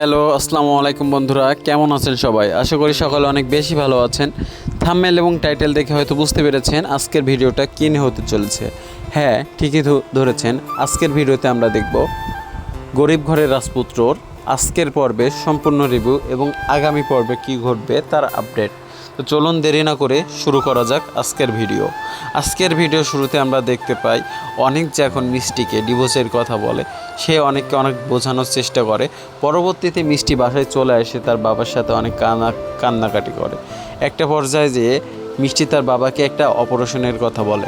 Hello, আসসালামু আলাইকুম বন্ধুরা, কেমন আছেন সবাই? আশা করি সকলে অনেক বেশি ভালো আছেন। থাম্বনেল এবং টাইটেল দেখে হয়তো বুঝতে পেরেছেন আজকের ভিডিওটা কী নিয়ে হতে চলেছে। হ্যাঁ, ঠিকই ধরেছেন। আজকের ভিডিওতে আমরা দেখব গরিব ঘরের রাজপুত্রর আজকের পর্বে সম্পূর্ণ রিভিউ এবং আগামী পর্বে কী ঘটবে তার আপডেট। তো চলুন দেরি না করে শুরু করা যাক আজকের ভিডিও। আজকের ভিডিও শুরুতে আমরা দেখতে পাই অনেক যে এখন মিষ্টিকে ডিভোর্সের কথা বলে, সে অনেককে অনেক বোঝানোর চেষ্টা করে। পরবর্তীতে মিষ্টি বাসায় চলে আসে, তার বাবার সাথে অনেক কান্নাকাটি করে। একটা পর্যায়ে যে মিষ্টি তার বাবাকে একটা অপারেশনের কথা বলে,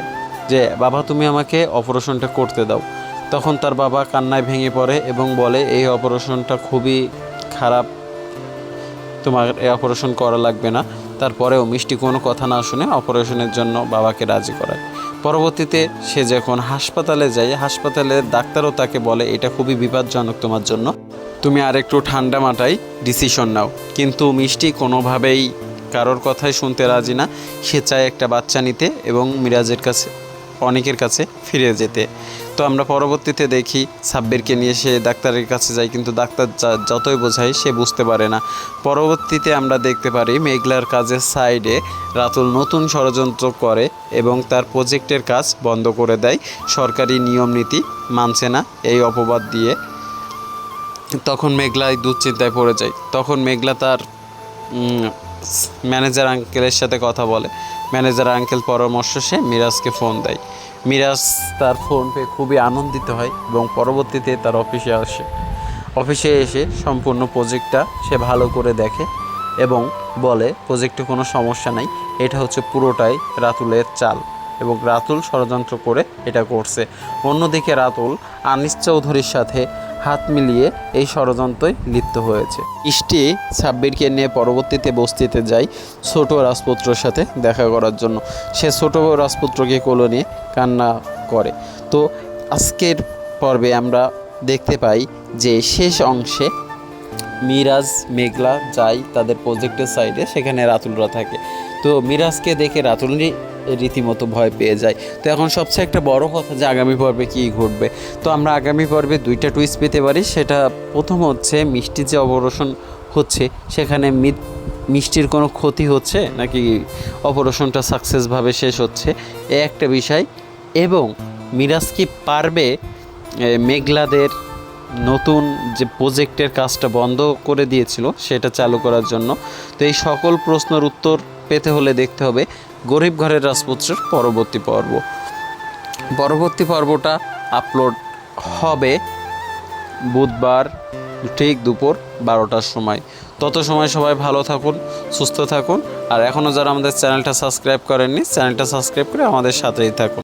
যে বাবা তুমি আমাকে অপারেশনটা করতে দাও। তখন তার বাবা কান্নায় ভেঙে পড়ে এবং বলে এই অপারেশনটা খুবই খারাপ, তোমার এই অপারেশন করা লাগবে না। তারপরেও মিষ্টি কোনো কথা না শুনে অপারেশনের জন্য বাবাকে রাজি করায়। পরবর্তীতে সে যখন হাসপাতালে যায়, হাসপাতালের ডাক্তারও তাকে বলে এটা খুবই বিপজ্জনক তোমার জন্য, তুমি আর একটু ঠান্ডা মাথায় ডিসিশন নাও। কিন্তু মিষ্টি কোনোভাবেই কারোর কথাই শুনতে রাজি না। সে চায় একটা বাচ্চা নিতে এবং মিরাজের কাছে, অনেকের কাছে ফিরে যেতে। তো আমরা পরবর্তীতে দেখি সাব্বিরকে নিয়ে সে ডাক্তারের কাছে যায়, কিন্তু ডাক্তার যতই বোঝায় সে বুঝতে পারে না। পরবর্তীতে আমরা দেখতে পারি মেঘলার কাজের সাইডে রাতুল নতুন ষড়যন্ত্র করে এবং তার প্রজেক্টের কাজ বন্ধ করে দেয়, সরকারি নিয়ম নীতি মানছে না এই অপবাদ দিয়ে। তখন মেঘলা দুশ্চিন্তায় পড়ে যায়। তখন মেঘলা তার ম্যানেজার আঙ্কেলের সাথে কথা বলে। ম্যানেজার আঙ্কেল পরামর্শ সে মিরাজকে ফোন দেয়। মিরাজ তার ফোন পেয়ে খুবই আনন্দিত হয় এবং পরবর্তীতে তার অফিসে এসে সম্পূর্ণ প্রজেক্টটা সে ভালো করে দেখে এবং বলে প্রজেক্টে কোনো সমস্যা নাই, এটা হচ্ছে পুরোটাই রাতুলের চাল এবং রাতুল ষড়যন্ত্র করে এটা করছে। অন্যদিকে রাতুল আনিস চৌধুরীর সাথে হাত মিলিয়ে এই ষড়যন্ত্রই লিপ্ত হয়েছে। মিষ্টি সাব্বিরকে নিয়ে পরবর্তীতে বস্তিতে যায় ছোট রাজপুত্রর সাথে দেখা করার জন্য। সে ছোট রাজপুত্রকে কোলে নিয়ে কান্না করে। তো আজকের পর্বে আমরা দেখতে পাই যে শেষ অংশে মিরাজ মেঘলা যায় তাদের প্রজেক্টের সাইডে, সেখানে রাতুলরা থাকে। তো মিরাজকে দেখে রাতুলই রীতিমতো ভয় পেয়ে যায়। তো এখন সবচেয়ে একটা বড় কথা যে আগামী পর্বে কী ঘটবে। তো আমরা আগামী পর্বে দুইটা টুইস্ট পেতে পারি। সেটা প্রথম হচ্ছে মিষ্টি যে অপারেশন হচ্ছে সেখানে মিষ্টির কোনো ক্ষতি হচ্ছে নাকি অপারেশনটা সাকসেসভাবে শেষ হচ্ছে, এ একটা বিষয়। এবং মিরাজ কি পারবে মেঘলাদের নতুন যে প্রজেক্টের কাজটা বন্ধ করে দিয়েছিল সেটা চালু করার জন্য। তো এই সকল প্রশ্নের উত্তর পেতে হলে দেখতে হবে গরিব ঘরের রাজপুত্রের পরবর্তী পর্বটা আপলোড হবে বুধবার ঠিক দুপুর 12টার সময়। তত সময় সবাই ভালো থাকুন, সুস্থ থাকুন। আর এখনও যারা আমাদের চ্যানেলটা সাবস্ক্রাইব করেননি, চ্যানেলটা সাবস্ক্রাইব করে আমাদের সাথেই থাকুন।